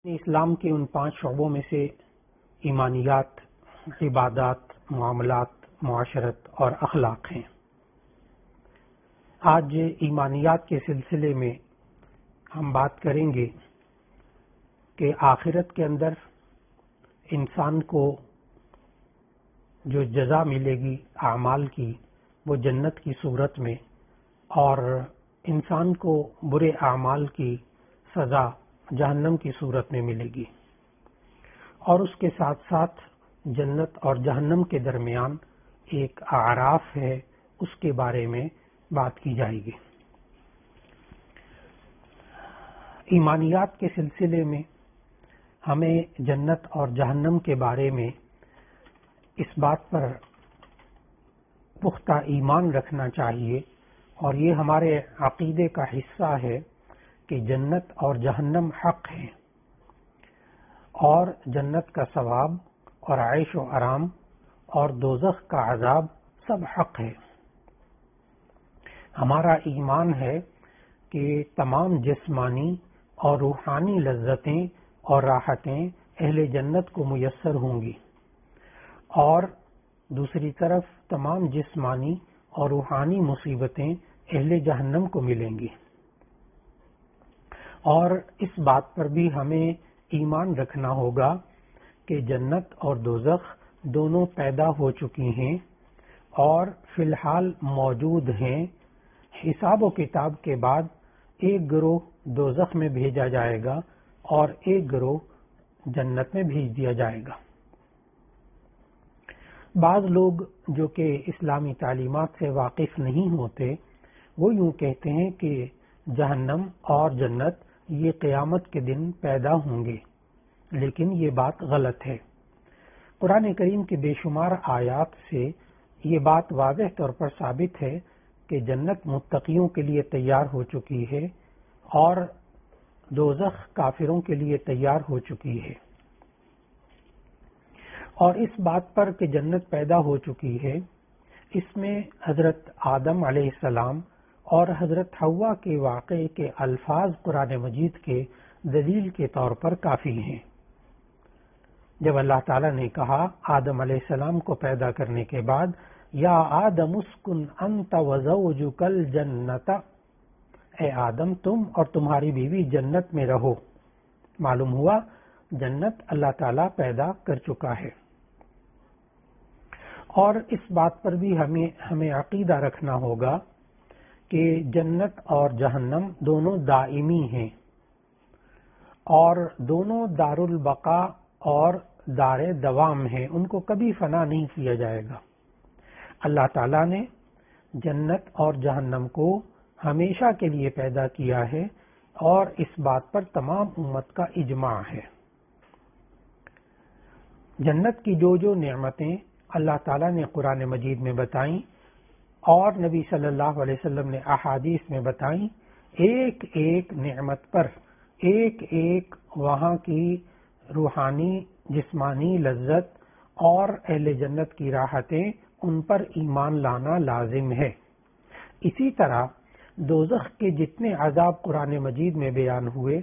اسلام کے ان 5 شعبوں میں سے ایمانیات، عبادات، معاملات، معاشرت اور اخلاق ہیں۔ آج ایمانیات کے سلسلے میں ہم بات کریں گے کہ آخرت کے اندر انسان کو جو جزا ملے گی اعمال کی وہ جنت کی صورت میں، اور انسان کو برے اعمال کی سزا جہنم کی صورت میں ملے گی، اور اس کے ساتھ ساتھ جنت اور جہنم کے درمیان ایک اعراف ہے، اس کے بارے میں بات کی جائے گی۔ ایمانیات کے سلسلے میں ہمیں جنت اور جہنم کے بارے میں اس بات پر پختہ ایمان رکھنا چاہیے، اور یہ ہمارے عقیدے کا حصہ ہے کہ جنت اور جہنم حق ہے، اور جنت کا ثواب اور عیش و آرام اور دوزخ کا عذاب سب حق ہے۔ ہمارا ایمان ہے کہ تمام جسمانی اور روحانی لذتیں اور راحتیں اہل جنت کو میسر ہوں گی، اور دوسری طرف تمام جسمانی اور روحانی مصیبتیں اہل جہنم کو ملیں گی۔ اور اس بات پر بھی ہمیں ایمان رکھنا ہوگا کہ جنت اور دوزخ دونوں پیدا ہو چکی ہیں اور فی الحال موجود ہیں۔ حساب و کتاب کے بعد ایک گروہ دوزخ میں بھیجا جائے گا اور ایک گروہ جنت میں بھیج دیا جائے گا۔ بعض لوگ جو کہ اسلامی تعلیمات سے واقف نہیں ہوتے، وہ یوں کہتے ہیں کہ جہنم اور جنت یہ قیامت کے دن پیدا ہوں گے، لیکن یہ بات غلط ہے۔ قرآن کریم کے بے شمار آیات سے یہ بات واضح طور پر ثابت ہے کہ جنت متقیوں کے لیے تیار ہو چکی ہے اور دوزخ کافروں کے لیے تیار ہو چکی ہے۔ اور اس بات پر کہ جنت پیدا ہو چکی ہے، اس میں حضرت آدم علیہ السلام اور حضرت حوا کے واقعے کے الفاظ قرآن مجید کے دلیل کے طور پر کافی ہیں۔ جب اللہ تعالیٰ نے کہا آدم علیہ السلام کو پیدا کرنے کے بعد، یا آدم اسکن انت وزوجک الجنت، اے آدم تم اور تمہاری بیوی جنت میں رہو، معلوم ہوا جنت اللہ تعالیٰ پیدا کر چکا ہے۔ اور اس بات پر بھی ہمیں عقیدہ رکھنا ہوگا کہ جنت اور جہنم دونوں دائمی ہیں، اور دونوں دار البقاء اور دار دوام ہیں، ان کو کبھی فنا نہیں کیا جائے گا۔ اللہ تعالیٰ نے جنت اور جہنم کو ہمیشہ کے لیے پیدا کیا ہے، اور اس بات پر تمام امت کا اجماع ہے۔ جنت کی جو نعمتیں اللہ تعالیٰ نے قرآن مجید میں بتائیں اور نبی صلی اللہ علیہ وسلم نے احادیث میں بتائیں، ایک ایک نعمت پر ایک ایک وہاں کی روحانی جسمانی لذت اور اہل جنت کی راحتیں، ان پر ایمان لانا لازم ہے۔ اسی طرح دوزخ کے جتنے عذاب قرآن مجید میں بیان ہوئے،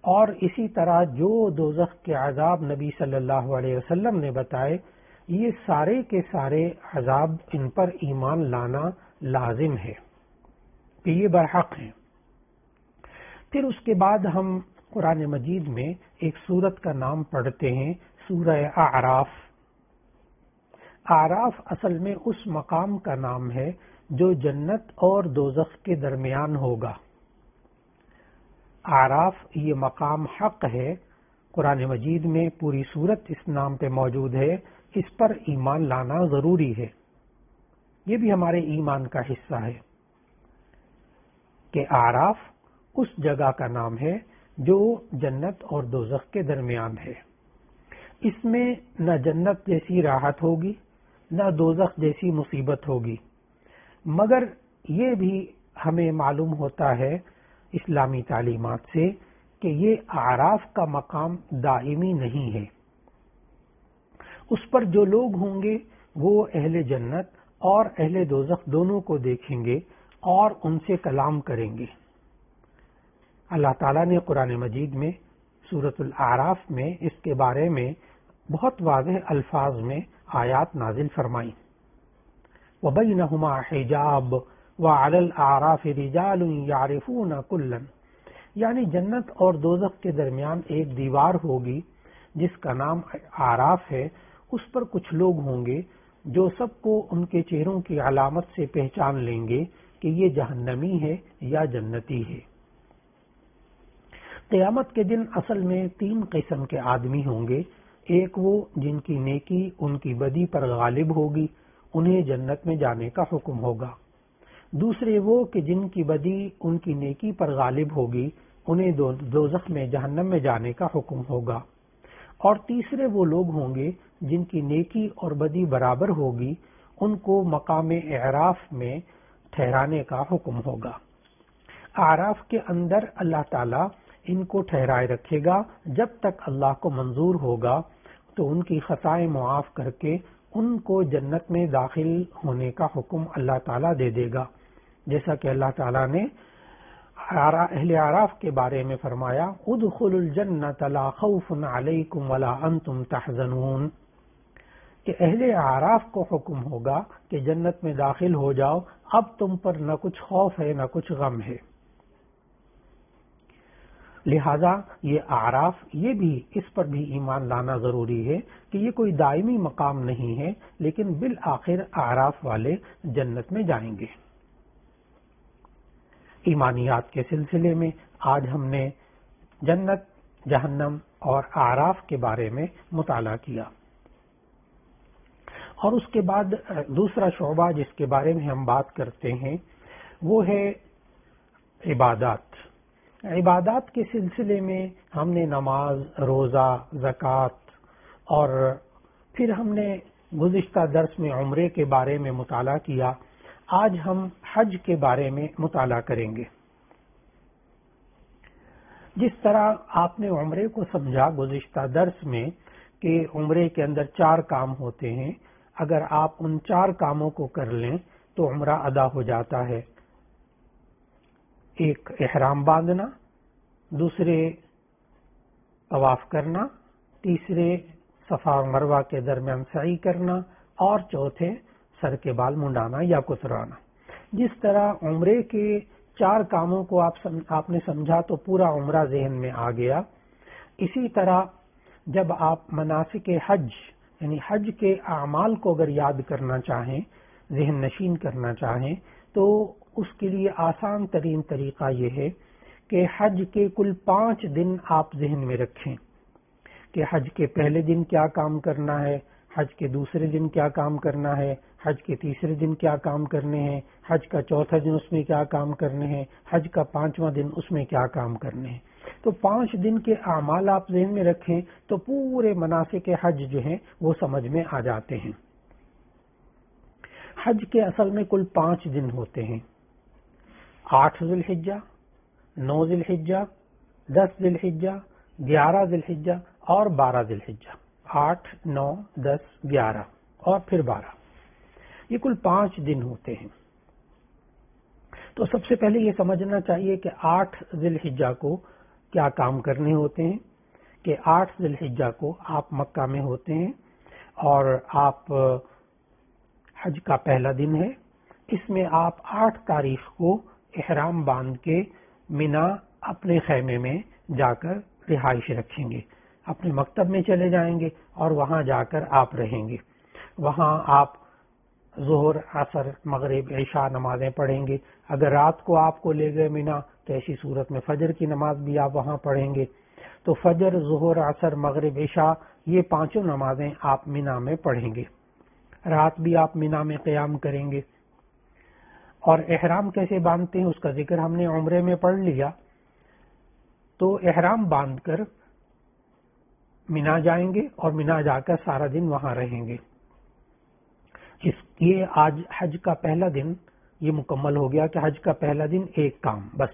اور اسی طرح جو دوزخ کے عذاب نبی صلی اللہ علیہ وسلم نے بتائے، یہ سارے کے سارے عذاب، ان پر ایمان لانا لازم ہے کہ یہ برحق ہیں۔ پھر اس کے بعد ہم قرآن مجید میں ایک سورت کا نام پڑھتے ہیں، سورہ اعراف۔ اعراف اصل میں اس مقام کا نام ہے جو جنت اور دوزخ کے درمیان ہوگا۔ اعراف یہ مقام حق ہے، قرآن مجید میں پوری سورت اس نام پہ موجود ہے، اس پر ایمان لانا ضروری ہے۔ یہ بھی ہمارے ایمان کا حصہ ہے کہ اعراف اس جگہ کا نام ہے جو جنت اور دوزخ کے درمیان ہے۔ اس میں نہ جنت جیسی راحت ہوگی نہ دوزخ جیسی مصیبت ہوگی، مگر یہ بھی ہمیں معلوم ہوتا ہے اسلامی تعلیمات سے کہ یہ اعراف کا مقام دائمی نہیں ہے۔ اس پر جو لوگ ہوں گے وہ اہل جنت اور اہل دوزخ دونوں کو دیکھیں گے اور ان سے کلام کریں گے۔ اللہ تعالیٰ نے قرآن مجید میں سورۃ الاعراف میں اس کے بارے میں بہت واضح الفاظ میں آیات نازل فرمائیں. وَبَيْنَهُمَا حِجَابٌ وَعَلَى الْأَعْرَافِ رِجَالٌ يَعْرِفُونَ كُلًّا، یعنی جنت اور دوزخ کے درمیان ایک دیوار ہوگی جس کا نام اعراف ہے. اس پر کچھ لوگ ہوں گے جو سب کو ان کے چہروں کی علامت سے پہچان لیں گے کہ یہ جہنمی ہے یا جنتی ہے. قیامت کے دن اصل میں 3 قسم کے آدمی ہوں گے. ایک وہ جن کی نیکی ان کی بدی پر غالب ہوگی، انہیں جنت میں جانے کا حکم ہوگا. دوسرے وہ کہ جن کی بدی ان کی نیکی پر غالب ہوگی، انہیں دوزخ میں جہنم میں جانے کا حکم ہوگا. اور تیسرے وہ لوگ ہوں گے جن کی نیکی اور بدی برابر ہوگی، ان کو مقام اعراف میں ٹھہرانے کا حکم ہوگا. اعراف کے اندر اللہ تعالیٰ ان کو ٹھہرائے رکھے گا جب تک اللہ کو منظور ہوگا تو ان کی خطائیں معاف کر کے ان کو جنت میں داخل ہونے کا حکم اللہ تعالیٰ دے دے گا. جیسا کہ اللہ تعالیٰ نے اہل اعراف کے بارے میں فرمایا ادخلوا الجنۃ لا خوف علیکم ولا انتم تحزنون، کہ اہل اعراف کو حکم ہوگا کہ جنت میں داخل ہو جاؤ، اب تم پر نہ کچھ خوف ہے نہ کچھ غم ہے. لہذا یہ اعراف، یہ بھی اس پر بھی ایمان لانا ضروری ہے کہ یہ کوئی دائمی مقام نہیں ہے، لیکن بالآخر اعراف والے جنت میں جائیں گے. ایمانیات کے سلسلے میں آج ہم نے جنت، جہنم اور اعراف کے بارے میں مطالعہ کیا. اور اس کے بعد دوسرا شعبہ جس کے بارے میں ہم بات کرتے ہیں وہ ہے عبادات. عبادات کے سلسلے میں ہم نے نماز، روزہ، زکوٰۃ اور پھر ہم نے گزشتہ درس میں عمرے کے بارے میں مطالعہ کیا. آج ہم حج کے بارے میں مطالعہ کریں گے. جس طرح آپ نے عمرے کو سمجھا گزشتہ درس میں کہ عمرے کے اندر 4 کام ہوتے ہیں، اگر آپ ان 4 کاموں کو کر لیں تو عمرہ ادا ہو جاتا ہے. ایک احرام باندھنا، دوسرے طواف کرنا، تیسرے صفا اور مروہ کے درمیان سعی کرنا، اور چوتھے سر کے بال منڈانا یا کترانا. جس طرح عمرے کے 4 کاموں کو آپ نے سمجھا تو پورا عمرہ ذہن میں آ گیا. اسی طرح جب آپ مناسک حج یعنی حج کے اعمال کو اگر یاد کرنا چاہیں، ذہن نشین کرنا چاہیں، تو اس کے لیے آسان ترین طریقہ یہ ہے کہ حج کے کل 5 دن آپ ذہن میں رکھیں کہ حج کے پہلے دن کیا کام کرنا ہے، حج کے دوسرے دن کیا کام کرنا ہے، حج کے تیسرے دن کیا کام کرنے ہیں، حج کا چوتھا دن اس میں کیا کام کرنے ہیں، حج کا 5واں دن اس میں کیا کام کرنے ہیں. تو 5 دن کے اعمال آپ ذہن میں رکھیں تو پورے مناسک حج جو ہیں وہ سمجھ میں آ جاتے ہیں. حج کے اصل میں کل 5 دن ہوتے ہیں: 8 ذی الحجہ، 9 ذی الحجہ، 10 ذی الحجہ، 11 ذی الحجہ اور 12 ذی الحجہ. 8، 9، 10، 11 اور پھر 12، یہ کل 5 دن ہوتے ہیں. تو سب سے پہلے یہ سمجھنا چاہیے کہ 8 ذی الحجہ کو کیا کام کرنے ہوتے ہیں. کہ 8 ذی الحجہ کو آپ مکہ میں ہوتے ہیں اور آپ حج کا پہلا دن ہے. اس میں آپ 8 تاریخ کو احرام باندھ کے مینا اپنے خیمے میں جا کر رہائش رکھیں گے، اپنے مکتب میں چلے جائیں گے اور وہاں جا کر آپ رہیں گے. وہاں آپ ظہر، عصر، مغرب، عشاء نمازیں پڑھیں گے. اگر رات کو آپ کو لے گئے مینا تو ایسی صورت میں فجر کی نماز بھی آپ وہاں پڑھیں گے. تو فجر، ظہر، عصر، مغرب، عشاء یہ 5 نمازیں آپ مینا میں پڑھیں گے. رات بھی آپ مینا میں قیام کریں گے. اور احرام کیسے باندھتے ہیں اس کا ذکر ہم نے عمرے میں پڑھ لیا. تو احرام باندھ کر مینا جائیں گے اور مینا جا کر سارا دن وہاں رہیں گے. یہ آج حج کا پہلا دن یہ مکمل ہو گیا کہ حج کا پہلا دن ایک کام بس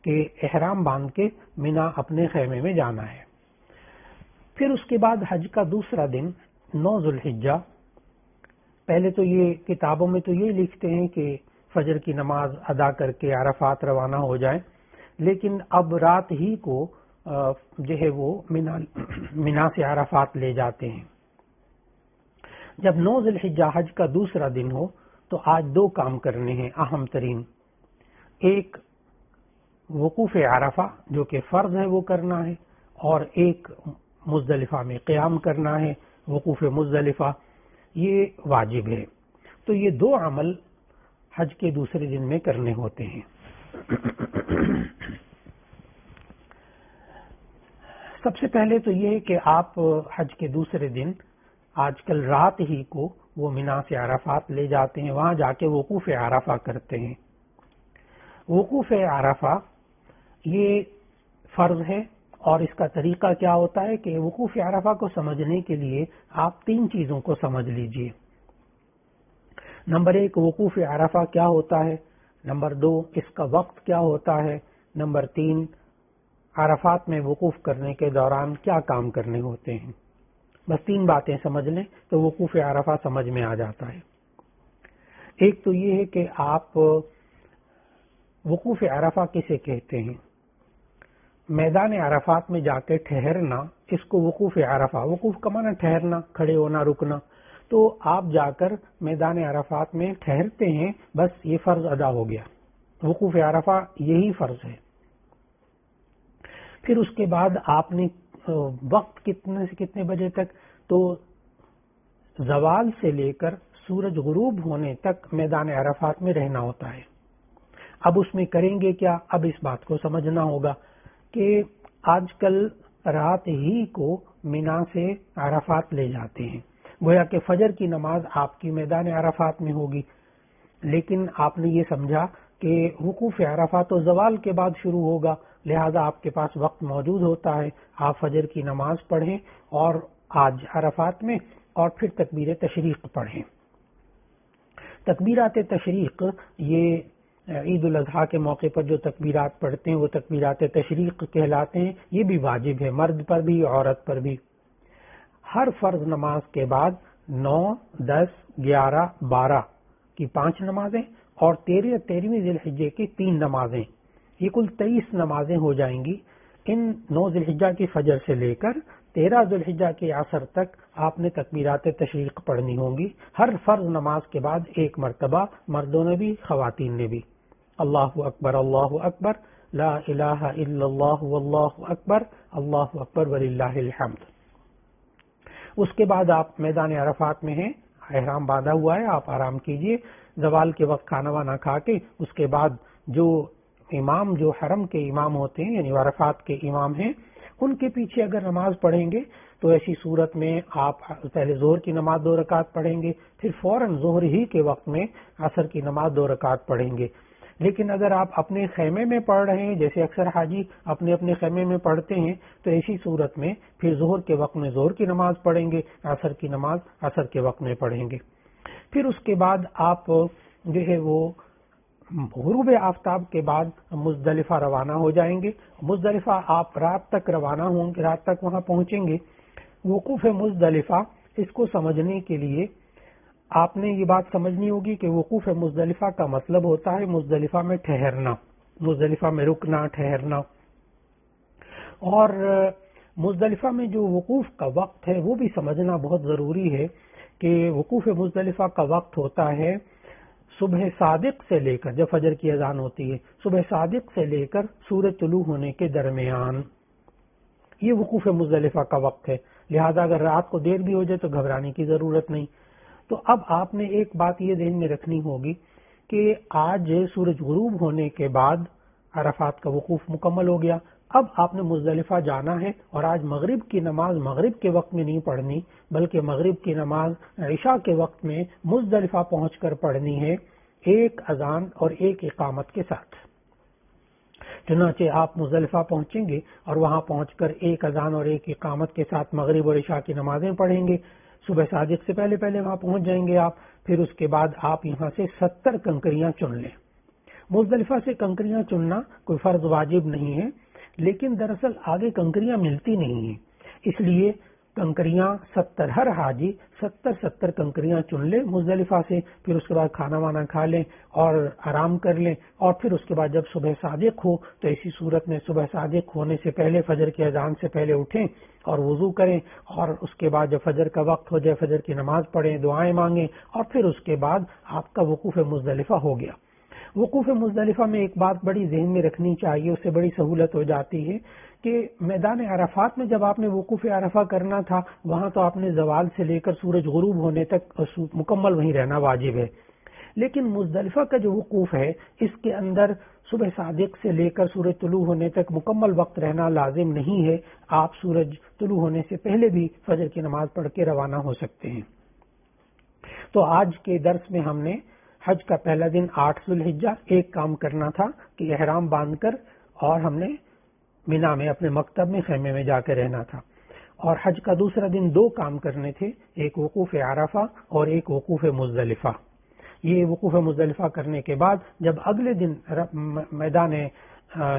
کہ احرام باندھ کے مینا اپنے خیمے میں جانا ہے. پھر اس کے بعد حج کا دوسرا دن 9 ذی الحجہ. پہلے تو یہ کتابوں میں تو یہ لکھتے ہیں کہ فجر کی نماز ادا کر کے عرفات روانہ ہو جائیں، لیکن اب رات ہی کو جو ہے وہ منا سے عرفات لے جاتے ہیں۔ جب 9 ذی الحجہ حج کا دوسرا دن ہو تو آج 2 کام کرنے ہیں اہم ترین۔ ایک وقوف عرفہ جو کہ فرض ہے وہ کرنا ہے، اور ایک مزدلفہ میں قیام کرنا ہے، وقوف مزدلفہ یہ واجب ہے۔ تو یہ 2 عمل حج کے دوسرے دن میں کرنے ہوتے ہیں۔ سب سے پہلے تو یہ ہے کہ آپ حج کے دوسرے دن آج کل رات ہی کو وہ منا سے عرفات لے جاتے ہیں، وہاں جا کے وقوف عرفہ کرتے ہیں۔ وقوف عرفہ یہ فرض ہے، اور اس کا طریقہ کیا ہوتا ہے کہ وقوف عرفہ کو سمجھنے کے لیے آپ 3 چیزوں کو سمجھ لیجئے۔ نمبر 1 وقوف عرفہ کیا ہوتا ہے، نمبر 2 اس کا وقت کیا ہوتا ہے، نمبر 3 عرفات میں وقوف کرنے کے دوران کیا کام کرنے ہوتے ہیں۔ بس 3 باتیں سمجھ لیں تو وقوف عرفہ سمجھ میں آ جاتا ہے۔ ایک تو یہ ہے کہ آپ وقوف عرفہ کسے کہتے ہیں؟ میدان عرفات میں جا کے ٹھہرنا، اس کو وقوف عرفہ، وقوف کا معنی ٹھہرنا، کھڑے ہونا، رکنا۔ تو آپ جا کر میدان عرفات میں ٹھہرتے ہیں، بس یہ فرض ادا ہو گیا۔ وقوف عرفہ یہی فرض ہے۔ پھر اس کے بعد آپ نے وقت کتنے سے کتنے بجے تک، تو زوال سے لے کر سورج غروب ہونے تک میدان عرفات میں رہنا ہوتا ہے۔ اب اس میں کریں گے کیا؟ اب اس بات کو سمجھنا ہوگا کہ آج کل رات ہی کو منا سے عرفات لے جاتے ہیں، گویا کہ فجر کی نماز آپ کی میدان عرفات میں ہوگی، لیکن آپ نے یہ سمجھا کہ وقوف عرفہ تو زوال کے بعد شروع ہوگا، لہذا آپ کے پاس وقت موجود ہوتا ہے، آپ فجر کی نماز پڑھیں اور آج عرفات میں، اور پھر تکبیر تشریق پڑھیں۔ تکبیرات تشریق یہ عید الاضحیٰ کے موقع پر جو تکبیرات پڑھتے ہیں وہ تکبیرات تشریق کہلاتے ہیں، یہ بھی واجب ہے، مرد پر بھی عورت پر بھی۔ ہر فرض نماز کے بعد 9، 10، 11، 12 کی 5 نمازیں اور 13ویں ذی الحجہ کی 3 نمازیں، یہ کل 23 نمازیں ہو جائیں گی۔ ان 9 ذی الحجہ کی فجر سے لے کر 13 ذی الحجہ کے عصر تک آپ نے تکبیرات تشریق پڑھنی ہوں گی، ہر فرض نماز کے بعد 1 مرتبہ، مردوں نے بھی خواتین نے بھی۔ اللہ اکبر، اللہ اکبر، لا الہ الا اللہ واللہ اکبر، اللہ اکبر وللہ الحمد۔ اس کے بعد آپ میدان عرفات میں ہیں، احرام باندھا ہوا ہے، آپ آرام کیجئے، زوال کے وقت کھانا وانا کھا کے اس کے بعد جو امام، جو حرم کے امام ہوتے ہیں یعنی عرفات کے امام ہیں، ان کے پیچھے اگر نماز پڑھیں گے تو ایسی صورت میں آپ پہلے ظہر کی نماز 2 رکعت پڑھیں گے، پھر فوراً ظہر ہی کے وقت میں عصر کی نماز 2 رکعت پڑھیں گے۔ لیکن اگر آپ اپنے خیمے میں پڑھ رہے ہیں، جیسے اکثر حاجی اپنے خیمے میں پڑھتے ہیں، تو ایسی صورت میں پھر ظہر کے وقت میں ظہر کی نماز پڑھیں گے، عصر کی نماز عصر کے وقت میں پڑھیں گے۔ پھر اس کے بعد آپ جو ہے وہ غروب آفتاب کے بعد مزدلفہ روانہ ہو جائیں گے۔ مزدلفہ آپ رات تک روانہ ہوں گے، رات تک وہاں پہنچیں گے۔ وقوف مزدلفہ، اس کو سمجھنے کے لیے آپ نے یہ بات سمجھنی ہوگی کہ وقوف مزدلفہ کا مطلب ہوتا ہے مزدلفہ میں ٹھہرنا، مزدلفہ میں رکنا، ٹھہرنا۔ اور مزدلفہ میں جو وقوف کا وقت ہے وہ بھی سمجھنا بہت ضروری ہے کہ وقوف مزدلفہ کا وقت ہوتا ہے صبح صادق سے لے کر، جب فجر کی اذان ہوتی ہے، صبح صادق سے لے کر سورج طلوع ہونے کے درمیان، یہ وقوف مزدلفہ کا وقت ہے۔ لہذا اگر رات کو دیر بھی ہو جائے تو گھبرانے کی ضرورت نہیں۔ تو اب آپ نے ایک بات یہ ذہن میں رکھنی ہوگی کہ آج سورج غروب ہونے کے بعد عرفات کا وقوف مکمل ہو گیا، اب آپ نے مزدلفہ جانا ہے، اور آج مغرب کی نماز مغرب کے وقت میں نہیں پڑھنی، بلکہ مغرب کی نماز عشاء کے وقت میں مزدلفہ پہنچ کر پڑھنی ہے، 1 اذان اور 1 اقامت کے ساتھ۔ چنانچہ آپ مزدلفہ پہنچیں گے اور وہاں پہنچ کر 1 اذان اور 1 اقامت کے ساتھ مغرب اور عشاء کی نمازیں پڑھیں گے۔ صبح صادق سے پہلے وہاں پہنچ جائیں گے آپ۔ پھر اس کے بعد آپ یہاں سے 70 کنکریاں چن لیں۔ مزدلفہ سے کنکریاں چننا کوئی فرض واجب نہیں ہے، لیکن دراصل آگے کنکریاں ملتی نہیں ہیں، اس لیے کنکریاں 70 ہر حاجی 70 کنکریاں چن لے مزدلفہ سے، پھر اس کے بعد کھانا وانا کھا لیں اور آرام کر لیں، اور پھر اس کے بعد جب صبح صادق ہو تو اسی صورت میں صبح صادق ہونے سے پہلے فجر کی اذان سے پہلے اٹھیں اور وضو کریں، اور اس کے بعد جب فجر کا وقت ہو جائے فجر کی نماز پڑھیں، دعائیں مانگیں، اور پھر اس کے بعد آپ کا وقوف مزدلفہ ہو گیا۔ وقوف مزدلفہ میں ایک بات بڑی ذہن میں رکھنی چاہیے، اس سے بڑی سہولت ہو جاتی ہے کہ میدان عرفات میں جب آپ نے وقوف عرفہ کرنا تھا وہاں تو آپ نے زوال سے لے کر سورج غروب ہونے تک مکمل وہیں رہنا واجب ہے، لیکن مزدلفہ کا جو وقوف ہے اس کے اندر صبح صادق سے لے کر سورج طلوع ہونے تک مکمل وقت رہنا لازم نہیں ہے، آپ سورج طلوع ہونے سے پہلے بھی فجر کی نماز پڑھ کے روانہ ہو سکتے ہیں۔ تو آج کے درس میں ہم نے حج کا پہلا دن 8 ذو الحجہ ایک کام کرنا تھا کہ احرام باندھ کر اور ہم نے مینا میں اپنے مکتب میں خیمے میں جا کے رہنا تھا، اور حج کا دوسرا دن 2 کام کرنے تھے، ایک وقوف عرفہ اور ایک وقوف مزدلفہ۔ یہ وقوف مزدلفہ کرنے کے بعد جب اگلے دن میدان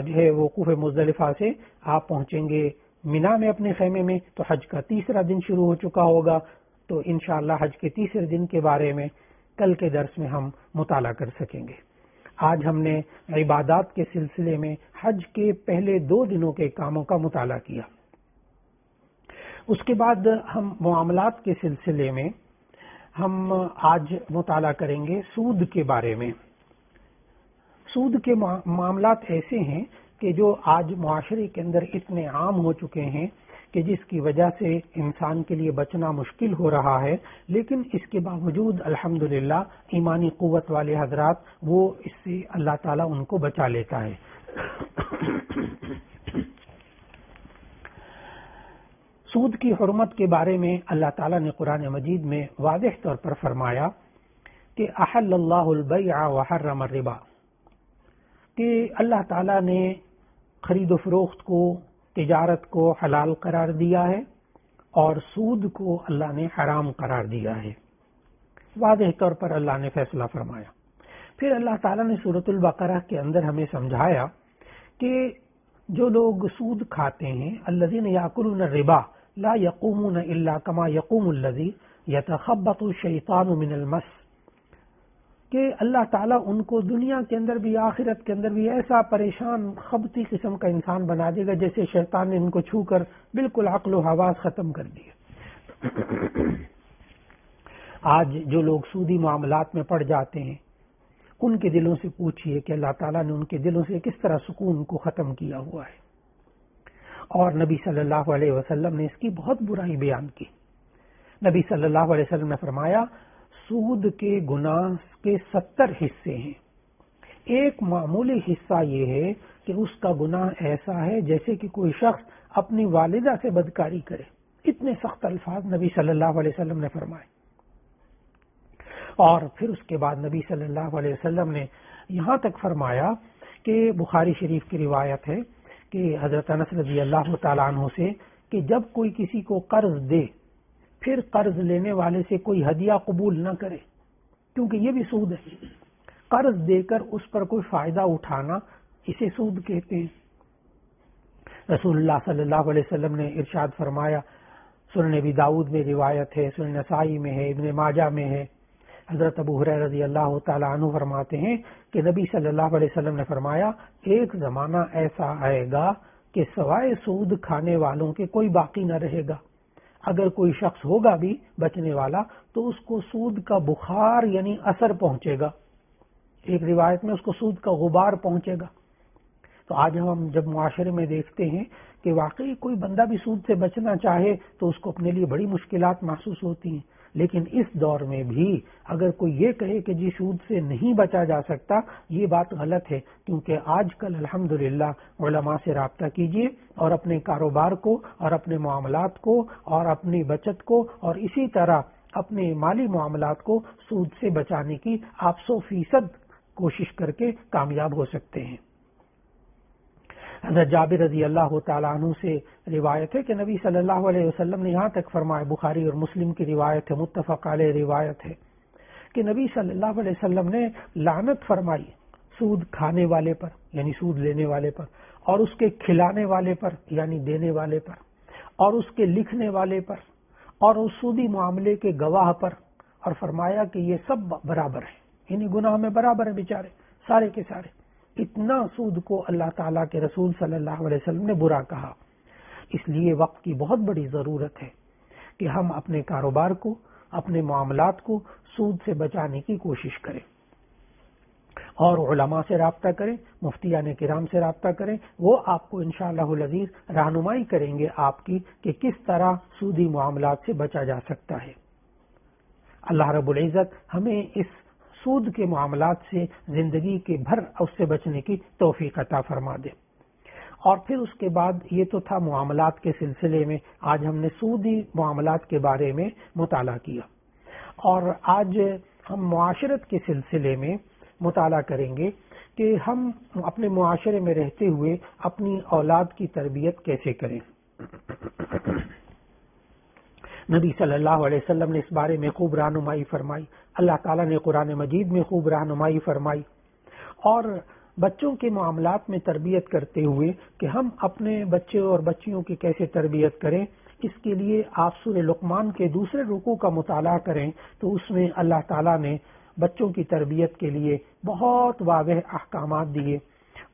جو ہے وقوف مزدلفہ سے آپ پہنچیں گے مینا میں اپنے خیمے میں تو حج کا تیسرا دن شروع ہو چکا ہوگا۔ تو انشاءاللہ حج کے تیسرے دن کے بارے میں کل کے درس میں ہم مطالعہ کر سکیں گے۔ آج ہم نے عبادات کے سلسلے میں حج کے پہلے 2 دنوں کے کاموں کا مطالعہ کیا۔ اس کے بعد ہم معاملات کے سلسلے میں ہم آج مطالعہ کریں گے سود کے بارے میں۔ سود کے معاملات ایسے ہیں کہ جو آج معاشرے کے اندر اتنے عام ہو چکے ہیں کہ جس کی وجہ سے انسان کے لیے بچنا مشکل ہو رہا ہے، لیکن اس کے باوجود الحمدللہ ایمانی قوت والے حضرات وہ اس سے اللہ تعالیٰ ان کو بچا لیتا ہے۔ سود کی حرمت کے بارے میں اللہ تعالیٰ نے قرآن مجید میں واضح طور پر فرمایا کہ احل اللہ البیع وحرم الربا، کہ اللہ تعالیٰ نے خرید و فروخت کو، تجارت کو حلال قرار دیا ہے اور سود کو اللہ نے حرام قرار دیا ہے، واضح طور پر اللہ نے فیصلہ فرمایا۔ پھر اللہ تعالیٰ نے سورۃ البقرہ کے اندر ہمیں سمجھایا کہ جو لوگ سود کھاتے ہیں الذین یاکلون الربا لا یقومون الا کما یقوم الذی یتخبط الشیطان من المس، کہ اللہ تعالیٰ ان کو دنیا کے اندر بھی آخرت کے اندر بھی ایسا پریشان خبطی قسم کا انسان بنا دے گا جیسے شیطان نے ان کو چھو کر بالکل عقل و حواس ختم کر دیے۔ آج جو لوگ سودی معاملات میں پڑ جاتے ہیں ان کے دلوں سے پوچھئے کہ اللہ تعالیٰ نے ان کے دلوں سے کس طرح سکون کو ختم کیا ہوا ہے، اور نبی صلی اللہ علیہ وسلم نے اس کی بہت برائی بیان کی۔ نبی صلی اللہ علیہ وسلم نے فرمایا سود کے گناہ کے 70 حصے ہیں، ایک معمولی حصہ یہ ہے کہ اس کا گناہ ایسا ہے جیسے کہ کوئی شخص اپنی والدہ سے بدکاری کرے، اتنے سخت الفاظ نبی صلی اللہ علیہ وسلم نے فرمائے۔ اور پھر اس کے بعد نبی صلی اللہ علیہ وسلم نے یہاں تک فرمایا کہ بخاری شریف کی روایت ہے کہ حضرت انس رضی اللہ تعالیٰ عنہ سے کہ جب کوئی کسی کو قرض دے پھر قرض لینے والے سے کوئی ہدیہ قبول نہ کرے، کیونکہ یہ بھی سود ہے، قرض دے کر اس پر کوئی فائدہ اٹھانا اسے سود کہتے ہیں۔ رسول اللہ صلی اللہ علیہ وسلم نے ارشاد فرمایا، سنن ابی داؤد میں روایت ہے، سنن نسائی میں ہے، ابن ماجہ میں ہے، حضرت ابو ہریرہ رضی اللہ تعالیٰ عنہ فرماتے ہیں کہ نبی صلی اللہ علیہ وسلم نے فرمایا ایک زمانہ ایسا آئے گا کہ سوائے سود کھانے والوں کے کوئی باقی نہ رہے گا، اگر کوئی شخص ہوگا بھی بچنے والا تو اس کو سود کا بخار یعنی اثر پہنچے گا، ایک روایت میں اس کو سود کا غبار پہنچے گا۔ تو آج ہم جب معاشرے میں دیکھتے ہیں کہ واقعی کوئی بندہ بھی سود سے بچنا چاہے تو اس کو اپنے لیے بڑی مشکلات محسوس ہوتی ہیں، لیکن اس دور میں بھی اگر کوئی یہ کہے کہ جی سود سے نہیں بچا جا سکتا، یہ بات غلط ہے، کیونکہ آج کل الحمدللہ علماء سے رابطہ کیجئے اور اپنے کاروبار کو اور اپنے معاملات کو اور اپنی بچت کو اور اسی طرح اپنے مالی معاملات کو سود سے بچانے کی آپ 100% کوشش کر کے کامیاب ہو سکتے ہیں۔ حضرت جابر رضی اللہ تعالیٰ عنہ سے روایت ہے کہ نبی صلی اللہ علیہ وسلم نے یہاں تک فرمایا، بخاری اور مسلم کی روایت ہے، متفق علیہ روایت ہے، کہ نبی صلی اللہ علیہ وسلم نے لعنت فرمائی سود کھانے والے پر یعنی سود لینے والے پر، اور اس کے کھلانے والے پر یعنی دینے والے پر، اور اس کے لکھنے والے پر اور اس سودی معاملے کے گواہ پر، اور فرمایا کہ یہ سب برابر ہیں، یعنی گناہ میں برابر ہیں بیچارے سارے کے سارے۔ اتنا سود کو اللہ تعالیٰ کے رسول صلی اللہ علیہ وسلم نے برا کہا۔ اس لیے وقت کی بہت بڑی ضرورت ہے کہ ہم اپنے کاروبار کو، اپنے معاملات کو سود سے بچانے کی کوشش کریں، اور علماء سے رابطہ کریں، مفتیان کرام سے رابطہ کریں۔ وہ آپ کو انشاءاللہ العزیز رہنمائی کریں گے آپ کی کہ کس طرح سودی معاملات سے بچا جا سکتا ہے۔ اللہ رب العزت ہمیں اس سود کے معاملات سے زندگی کے بھر اس سے بچنے کی توفیق عطا فرما دے۔ اور پھر اس کے بعد یہ تو تھا معاملات کے سلسلے میں، آج ہم نے سودی معاملات کے بارے میں مطالعہ کیا، اور آج ہم معاشرت کے سلسلے میں مطالعہ کریں گے کہ ہم اپنے معاشرے میں رہتے ہوئے اپنی اولاد کی تربیت کیسے کریں۔ نبی صلی اللہ علیہ وسلم نے اس بارے میں خوب رہنمائی فرمائی، اللہ تعالیٰ نے قرآن مجید میں خوب رہنمائی فرمائی۔ اور بچوں کے معاملات میں تربیت کرتے ہوئے کہ ہم اپنے بچے اور بچیوں کی کیسے تربیت کریں، اس کے لیے آپ سورہ لقمان کے دوسرے رکوع کا مطالعہ کریں تو اس میں اللہ تعالیٰ نے بچوں کی تربیت کے لیے بہت واضح احکامات دیے،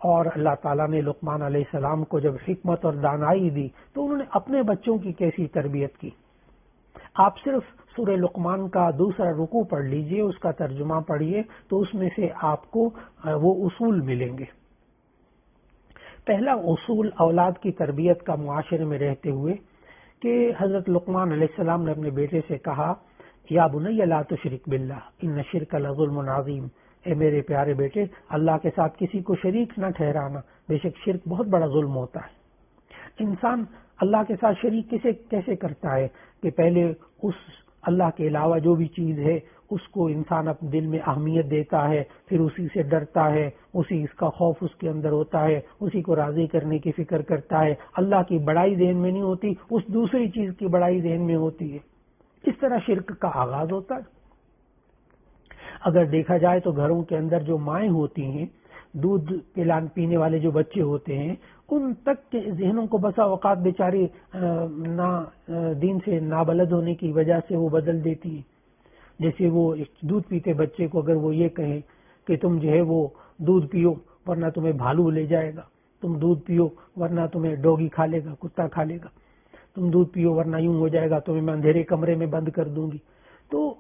اور اللہ تعالیٰ نے لقمان علیہ السلام کو جب حکمت اور دانائی دی تو انہوں نے اپنے بچوں کی کیسی تربیت کی۔ آپ صرف سورہ لقمان کا دوسرا رکوع پڑھ لیجئے، اس کا ترجمہ پڑھیے تو اس میں سے آپ کو وہ اصول ملیں گے۔ پہلا اصول اولاد کی تربیت کا معاشرے میں رہتے ہوئے کہ حضرت لقمان علیہ السلام نے اپنے بیٹے سے کہا، یا بنی لا تشرک باللہ ان الشرک لظلم عظیم، اے میرے پیارے بیٹے اللہ کے ساتھ کسی کو شریک نہ ٹھہرانا، بے شک شرک بہت بڑا ظلم ہوتا ہے۔ انسان اللہ کے ساتھ شریک کیسے کرتا ہے کہ پہلے اس اللہ کے علاوہ جو بھی چیز ہے اس کو انسان اپنے دل میں اہمیت دیتا ہے، پھر اسی سے ڈرتا ہے، اسی اس کا خوف اس کے اندر ہوتا ہے، اسی کو راضی کرنے کی فکر کرتا ہے، اللہ کی بڑائی ذہن میں نہیں ہوتی، اس دوسری چیز کی بڑائی ذہن میں ہوتی ہے۔ اس طرح شرک کا آغاز ہوتا ہے۔ اگر دیکھا جائے تو گھروں کے اندر جو مائیں ہوتی ہیں، دودھ پینے والے جو بچے ہوتے ہیں، ان تک کے ذہنوں کو بسا اوقات بیچاری دین سے نابلد ہونے کی وجہ سے وہ بدل دیتی ہے۔ جیسے وہ دودھ پیتے بچے کو اگر وہ یہ کہیں کہ تم جو ہے وہ دودھ پیو ورنہ تمہیں بھالو لے جائے گا، تم دودھ پیو ورنہ تمہیں ڈوگی کھا لے گا، کتا کھا لے گا، تم دودھ پیو ورنہ یوں ہو جائے گا، تمہیں میں اندھیرے کمرے میں بند کر دوں گی۔ تو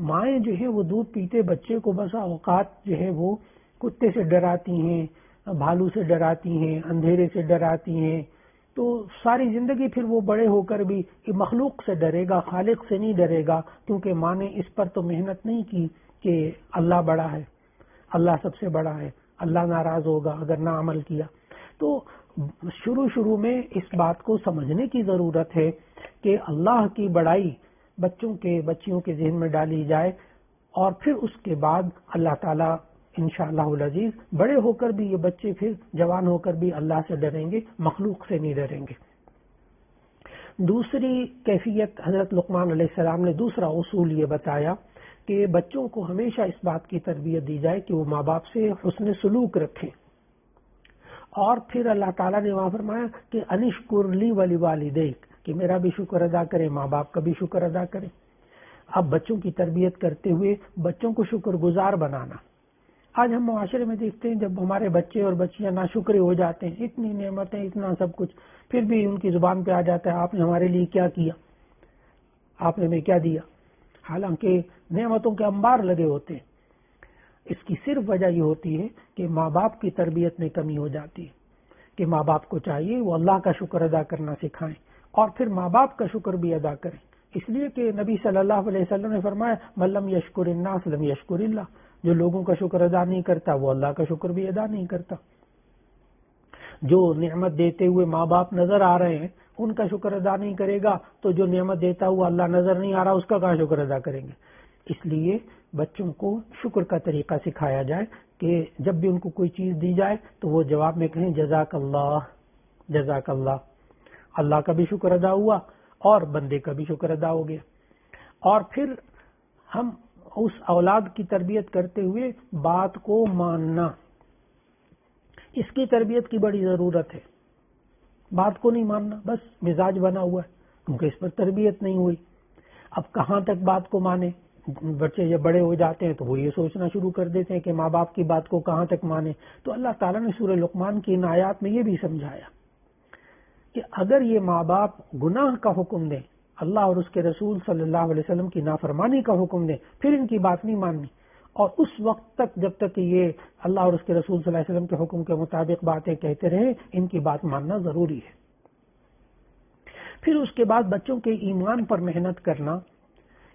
مائیں جو ہے وہ دودھ پیتے بچے کو بسا اوقات جو ہے وہ کتے سے ڈراتی ہیں، بھالو سے ڈراتی ہیں، اندھیرے سے ڈراتی ہیں، تو ساری زندگی پھر وہ بڑے ہو کر بھی مخلوق سے ڈرے گا، خالق سے نہیں ڈرے گا، کیونکہ ماں نے اس پر تو محنت نہیں کی کہ اللہ بڑا ہے، اللہ سب سے بڑا ہے، اللہ ناراض ہوگا اگر نہ عمل کیا۔ تو شروع میں اس بات کو سمجھنے کی ضرورت ہے کہ اللہ کی بڑائی بچیوں کے ذہن میں ڈالی جائے، اور پھر اس کے بعد اللہ تعالیٰ انشاءاللہ العزیز بڑے ہو کر بھی یہ بچے پھر جوان ہو کر بھی اللہ سے ڈریں گے، مخلوق سے نہیں ڈریں گے۔ دوسری کیفیت حضرت لقمان علیہ السلام نے دوسرا اصول یہ بتایا کہ بچوں کو ہمیشہ اس بات کی تربیت دی جائے کہ وہ ماں باپ سے حسن سلوک رکھیں، اور پھر اللہ تعالیٰ نے وہاں فرمایا کہ انشکر لی ولوالدیک، کہ میرا بھی شکر ادا کریں، ماں باپ کا بھی شکر ادا کریں۔ اب بچوں کی تربیت کرتے ہوئے بچوں کو شکر گزار بنانا۔ آج ہم معاشرے میں دیکھتے ہیں جب ہمارے بچے اور بچیاں ناشکرے ہو جاتے ہیں، اتنی نعمتیں، اتنا سب کچھ، پھر بھی ان کی زبان پہ آ جاتا ہے آپ نے ہمارے لیے کیا کیا، آپ نے ہمیں کیا دیا، حالانکہ نعمتوں کے انبار لگے ہوتے ہیں۔ اس کی صرف وجہ یہ ہوتی ہے کہ ماں باپ کی تربیت میں کمی ہو جاتی ہے، کہ ماں باپ کو چاہیے وہ اللہ کا شکر ادا کرنا سکھائیں، اور پھر ماں باپ کا شکر بھی ادا کریں، اس لیے کہ نبی صلی اللہ علیہ وسلم نے فرمایا من لم یشکر الناس لم یشکر اللہ، جو لوگوں کا شکر ادا نہیں کرتا وہ اللہ کا شکر بھی ادا نہیں کرتا۔ جو نعمت دیتے ہوئے ماں باپ نظر آ رہے ہیں ان کا شکر ادا نہیں کرے گا تو جو نعمت دیتا ہوا اللہ نظر نہیں آ رہا اس کا کہاں شکر ادا کریں گے۔ اس لیے بچوں کو شکر کا طریقہ سکھایا جائے کہ جب بھی ان کو کوئی چیز دی جائے تو وہ جواب میں کہیں جزاک اللہ، جزاک اللہ، اللہ کا بھی شکر ادا ہوا اور بندے کا بھی شکر ادا ہو گیا۔ اور پھر ہم اس اولاد کی تربیت کرتے ہوئے بات کو ماننا، اس کی تربیت کی بڑی ضرورت ہے۔ بات کو نہیں ماننا، بس مزاج بنا ہوا ہے، کیونکہ اس پر تربیت نہیں ہوئی۔ اب کہاں تک بات کو مانے؟ بچے جب بڑے ہو جاتے ہیں تو وہ یہ سوچنا شروع کر دیتے ہیں کہ ماں باپ کی بات کو کہاں تک مانے۔ تو اللہ تعالیٰ نے سورہ لقمان کی ان آیات میں یہ بھی سمجھایا کہ اگر یہ ماں باپ گناہ کا حکم دیں، اللہ اور اس کے رسول صلی اللہ علیہ وسلم کی نافرمانی کا حکم دیں، پھر ان کی بات نہیں ماننی، اور اس وقت تک جب تک کہ یہ اللہ اور اس کے رسول صلی اللہ علیہ وسلم کے حکم کے مطابق باتیں کہتے رہے، ان کی بات ماننا ضروری ہے۔ پھر اس کے بعد بچوں کے ایمان پر محنت کرنا،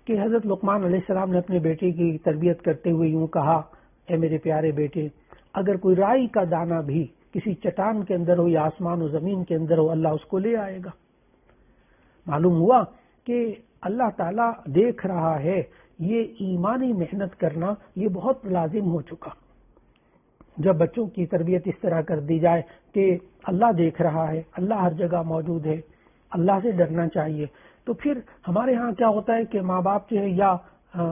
کہ حضرت لقمان علیہ السلام نے اپنے بیٹے کی تربیت کرتے ہوئے یوں کہا، اے میرے پیارے بیٹے، اگر کوئی رائی کا دانہ بھی کسی چٹان کے اندر ہو یا آسمان و زمین کے اندر ہو، اللہ اس کو لے آئے گا۔ معلوم ہوا کہ اللہ تعالیٰ دیکھ رہا ہے، یہ ایمانی محنت کرنا یہ بہت لازم ہو چکا۔ جب بچوں کی تربیت اس طرح کر دی جائے کہ اللہ دیکھ رہا ہے، اللہ ہر جگہ موجود ہے، اللہ سے ڈرنا چاہیے، تو پھر ہمارے ہاں کیا ہوتا ہے کہ ماں باپ جو ہے یا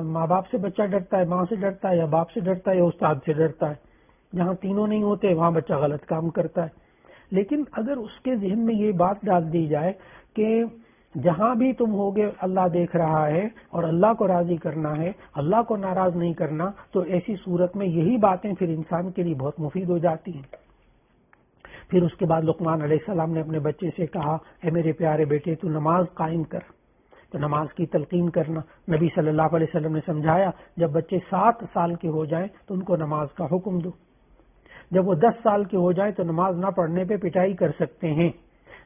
ماں باپ سے بچہ ڈرتا ہے، ماں سے ڈرتا ہے، یا باپ سے ڈرتا ہے، یا استاد سے ڈرتا ہے۔ جہاں تینوں نہیں ہوتے وہاں بچہ غلط کام کرتا ہے۔ لیکن اگر اس کے ذہن میں یہ بات ڈال دی جائے کہ جہاں بھی تم ہوگے اللہ دیکھ رہا ہے اور اللہ کو راضی کرنا ہے، اللہ کو ناراض نہیں کرنا، تو ایسی صورت میں یہی باتیں پھر انسان کے لیے بہت مفید ہو جاتی ہیں۔ پھر اس کے بعد لقمان علیہ السلام نے اپنے بچے سے کہا، اے میرے پیارے بیٹے، تو نماز قائم کر۔ تو نماز کی تلقین کرنا، نبی صلی اللہ علیہ وسلم نے سمجھایا، جب بچے 7 سال کے ہو جائیں تو ان کو نماز کا حکم دو۔ جب وہ 10 سال کے ہو جائیں تو نماز نہ پڑھنے پہ پٹائی کر سکتے ہیں،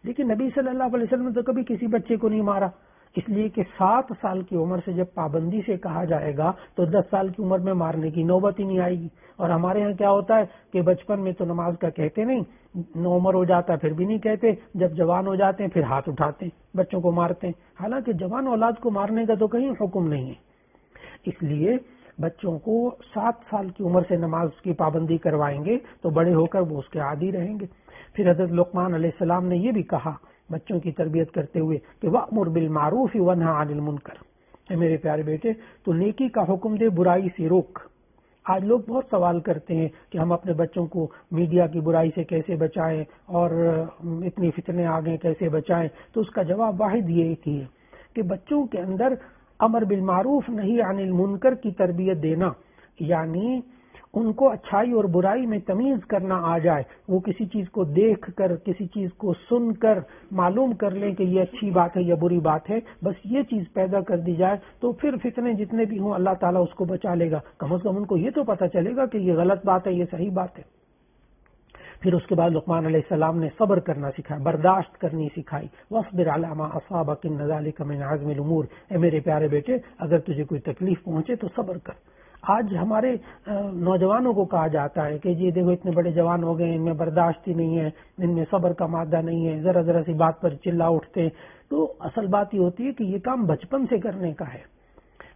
لیکن نبی صلی اللہ علیہ وسلم نے تو کبھی کسی بچے کو نہیں مارا، اس لیے کہ 7 سال کی عمر سے جب پابندی سے کہا جائے گا تو 10 سال کی عمر میں مارنے کی نوبت ہی نہیں آئے گی۔ اور ہمارے یہاں کیا ہوتا ہے کہ بچپن میں تو نماز کا کہتے نہیں، نو عمر ہو جاتا ہے پھر بھی نہیں کہتے، جب جوان ہو جاتے ہیں پھر ہاتھ اٹھاتے ہیں، بچوں کو مارتے ہیں، حالانکہ جوان اولاد کو مارنے کا تو کہیں حکم نہیں ہے۔ اس لیے بچوں کو 7 سال کی عمر سے نماز کی پابندی کروائیں گے تو بڑے ہو کر وہ اس کے عادی رہیں گے۔ پھر حضرت لقمان علیہ السلام نے یہ بھی کہا بچوں کی تربیت کرتے ہوئے کہ وَأْمُرْ بِالْمَعْرُوفِ وَانْهَ عَنِ الْمُنْكَرِ، اے میرے پیارے بیٹے، تو نیکی کا حکم دے، برائی سے روک۔ آج لوگ بہت سوال کرتے ہیں کہ ہم اپنے بچوں کو میڈیا کی برائی سے کیسے بچائیں اور اتنی فتنے آ گئے کیسے بچائیں، تو اس کا جواب واحد یہ ہی ہے کہ بچوں کے اندر امر بالمعروف نہی عن المنکر کی تربیت دینا، یعنی ان کو اچھائی اور برائی میں تمیز کرنا آ جائے، وہ کسی چیز کو دیکھ کر، کسی چیز کو سن کر معلوم کر لیں کہ یہ اچھی بات ہے یا بری بات ہے، بس یہ چیز پیدا کر دی جائے تو پھر فتنے جتنے بھی ہوں اللہ تعالیٰ اس کو بچا لے گا۔ کم از کم ان کو یہ تو پتہ چلے گا کہ یہ غلط بات ہے، یہ صحیح بات ہے۔ پھر اس کے بعد لقمان علیہ السلام نے صبر کرنا سکھایا، برداشت کرنی سکھائی، وَاصْبِرْ عَلَىٰ مَا أَصَابَكَ إِنَّ ذَٰلِكَ مِنْ عَزْمِ الْأُمُورِ، اے میرے پیارے بیٹے، اگر تجھے کوئی تکلیف پہنچے تو صبر کر۔ آج ہمارے نوجوانوں کو کہا جاتا ہے کہ جی دیکھو اتنے بڑے جوان ہو گئے، ان میں برداشت ہی نہیں ہے، ان میں صبر کا مادہ نہیں ہے، ذرا ذرا سی بات پر چلا اٹھتے ہیں۔ تو اصل بات یہ ہوتی ہے کہ یہ کام بچپن سے کرنے کا ہے،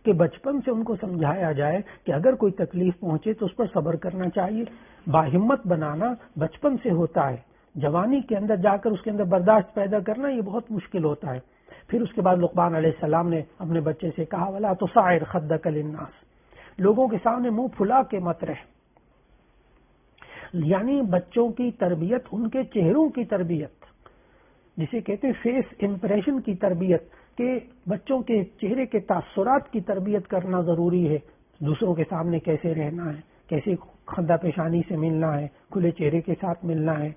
کہ بچپن سے ان کو سمجھایا جائے کہ اگر کوئی تکلیف پہنچے تو اس پر صبر کرنا چاہیے۔ باہمت بنانا بچپن سے ہوتا ہے، جوانی کے اندر جا کر اس کے اندر برداشت پیدا کرنا یہ بہت مشکل ہوتا ہے۔ پھر اس کے بعد لقمان علیہ السلام نے اپنے بچے سے کہا وَلَا تُصَعِّرْ خَدَّكَ لِلنَّاسِ، لوگوں کے سامنے منہ پھلا کے مت رہ، یعنی بچوں کی تربیت ان کے چہروں کی تربیت، جسے کہتے ہیں فیس امپریشن کی تربیت، کہ بچوں کے چہرے کے تاثرات کی تربیت کرنا ضروری ہے۔ دوسروں کے سامنے کیسے رہنا ہے، کیسے خندہ پیشانی سے ملنا ہے، کھلے چہرے کے ساتھ ملنا ہے۔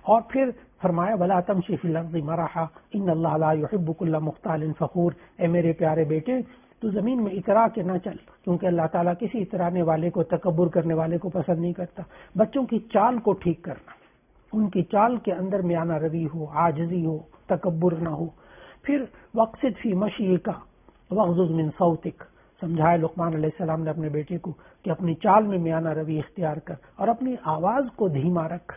اور پھر فرمایا وَلَا تَمْشِ فِي الْأَرْضِ مَرَحًا إِنَّ اللَّهَ لَا يُحِبُّ كُلَّ مُخْتَالٍ فَخُورٍ، اے میرے پیارے بیٹے، تو زمین میں اترا کے نہ چل، کیونکہ اللہ تعالیٰ کسی اترانے والے کو، تکبر کرنے والے کو پسند نہیں کرتا۔ بچوں کی چال کو ٹھیک کرنا، ان کی چال کے اندر میانہ روی ہو، عاجزی ہو، تکبر نہ ہو۔ پھر وَاقْصِدْ فِي مَشْيِكَ وَاغْضُضْ مِنْ صَوْتِكَ، سمجھایا لقمان علیہ السلام نے اپنے بیٹے کو کہ اپنی چال میں میانہ روی اختیار کر اور اپنی آواز کو دھیما رکھ۔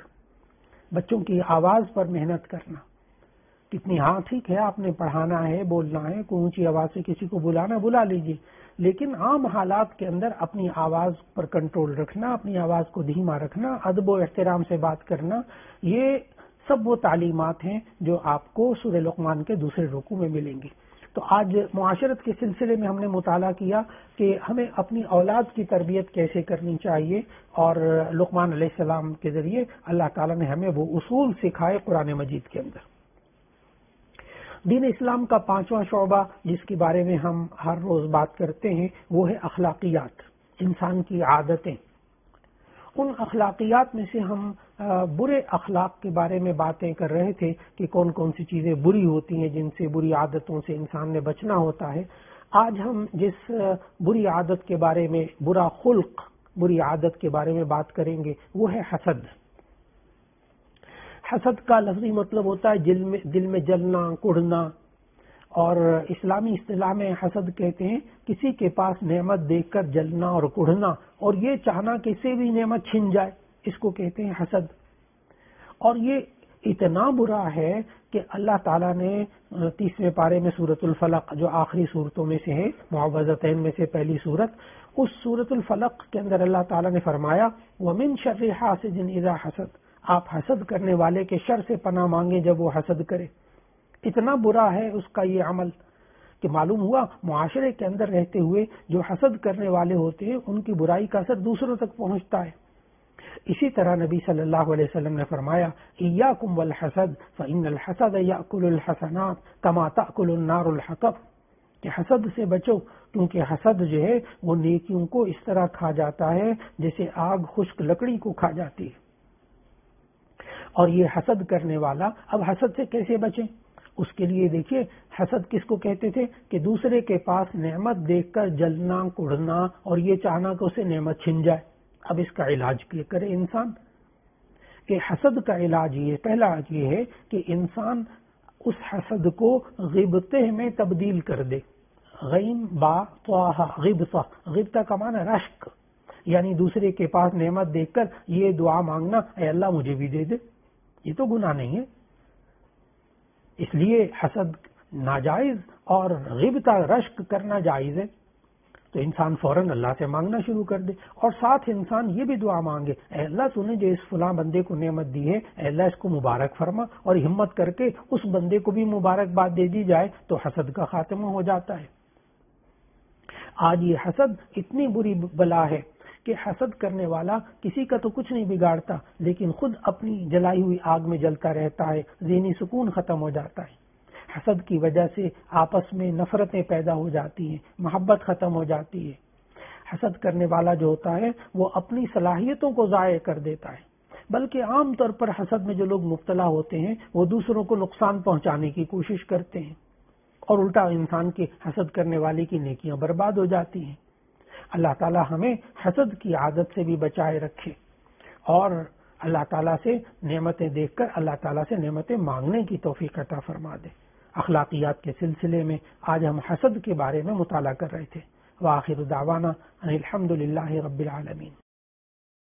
بچوں کی آواز پر محنت کرنا، کتنی ہاں ٹھیک ہے آپ نے پڑھانا ہے، بولنا ہے، کوئی اونچی آواز سے کسی کو بلانا بلا لیجیے، لیکن عام حالات کے اندر اپنی آواز پر کنٹرول رکھنا، اپنی آواز کو دھیما رکھنا، ادب و احترام سے بات کرنا، یہ سب وہ تعلیمات ہیں جو آپ کو سورہ لقمان کے دوسرے رکوع میں ملیں گی۔ تو آج معاشرت کے سلسلے میں ہم نے مطالعہ کیا کہ ہمیں اپنی اولاد کی تربیت کیسے کرنی چاہیے، اور لقمان علیہ السلام کے ذریعے اللہ تعالیٰ نے ہمیں وہ اصول سکھائے قرآن مجید کے اندر۔ دین اسلام کا 5واں شعبہ جس کے بارے میں ہم ہر روز بات کرتے ہیں وہ ہے اخلاقیات، انسان کی عادتیں۔ ان اخلاقیات میں سے ہم برے اخلاق کے بارے میں باتیں کر رہے تھے کہ کون کون سی چیزیں بری ہوتی ہیں جن سے، بری عادتوں سے انسان نے بچنا ہوتا ہے۔ آج ہم جس بری عادت کے بارے میں، برا خلق، بری عادت کے بارے میں بات کریں گے وہ ہے حسد۔ حسد کا لفظی مطلب ہوتا ہے دل میں جلنا، کڑھنا، اور اسلامی اصطلاح میں حسد کہتے ہیں کسی کے پاس نعمت دیکھ کر جلنا اور کڑھنا اور یہ چاہنا کہ اسے بھی نعمت چھن جائے، اس کو کہتے ہیں حسد۔ اور یہ اتنا برا ہے کہ اللہ تعالیٰ نے 30ویں پارے میں سورۃ الفلق، جو آخری صورتوں میں سے ہے، معوذتین میں سے پہلی صورت، اس سورۃ الفلق کے اندر اللہ تعالیٰ نے فرمایا وَمِن شَرِّ حَاسِدٍ إِذَا حَسَدَ، آپ حسد کرنے والے کے شر سے پناہ مانگیں جب وہ حسد کرے۔ اتنا برا ہے اس کا یہ عمل کہ معلوم ہوا معاشرے کے اندر رہتے ہوئے جو حسد کرنے والے ہوتے ہیں ان کی برائی کا اثر دوسروں تک پہنچتا ہے۔ اسی طرح نبی صلی اللہ علیہ وسلم نے فرمایا ایاکم والحسد فإن الحسد یأکل الحسنات کما تأکل النار الحطب، کہ حسد سے بچو کیونکہ حسد جو ہے وہ نیکیوں کو اس طرح کھا جاتا ہے جیسے آگ خشک لکڑی کو کھا جاتی ہے۔ اور یہ حسد کرنے والا، اب حسد سے کیسے بچیں؟ اس کے لیے دیکھیے حسد کس کو کہتے تھے کہ دوسرے کے پاس نعمت دیکھ کر جلنا، کڑھنا اور یہ چاہنا کہ اسے نعمت چھن جائے۔ اب اس کا علاج کیا کرے انسان؟ کہ حسد کا علاج یہ، پہلا یہ ہے کہ انسان اس حسد کو غبطہ میں تبدیل کر دے۔ غین با طاہا غبطہ، غبطہ کا معنی رشک، یعنی دوسرے کے پاس نعمت دیکھ کر یہ دعا مانگنا اے اللہ مجھے بھی دے دے، یہ تو گناہ نہیں ہے۔ اس لیے حسد ناجائز اور غبطہ رشک کرنا جائز ہے، تو انسان فوراً اللہ سے مانگنا شروع کر دے، اور ساتھ انسان یہ بھی دعا مانگے اے اللہ تو نے جو اس فلاں بندے کو نعمت دی ہے اے اللہ اس کو مبارک فرما، اور ہمت کر کے اس بندے کو بھی مبارکباد دے دی جائے تو حسد کا خاتمہ ہو جاتا ہے۔ آج یہ حسد اتنی بری بلا ہے کہ حسد کرنے والا کسی کا تو کچھ نہیں بگاڑتا لیکن خود اپنی جلائی ہوئی آگ میں جلتا رہتا ہے، ذہنی سکون ختم ہو جاتا ہے۔ حسد کی وجہ سے آپس میں نفرتیں پیدا ہو جاتی ہیں، محبت ختم ہو جاتی ہے۔ حسد کرنے والا جو ہوتا ہے وہ اپنی صلاحیتوں کو ضائع کر دیتا ہے، بلکہ عام طور پر حسد میں جو لوگ مبتلا ہوتے ہیں وہ دوسروں کو نقصان پہنچانے کی کوشش کرتے ہیں، اور الٹا انسان کے حسد کرنے والے کی نیکیاں برباد ہو جاتی ہیں۔ اللہ تعالی ہمیں حسد کی عادت سے بھی بچائے رکھے، اور اللہ تعالیٰ سے نعمتیں دیکھ کر اللہ تعالیٰ سے نعمتیں مانگنے کی توفیق عطا فرما دے۔ اخلاقیات کے سلسلے میں آج ہم حسد کے بارے میں مطالعہ کر رہے تھے۔ وآخر دعوانا ان الحمد للہ رب العالمین۔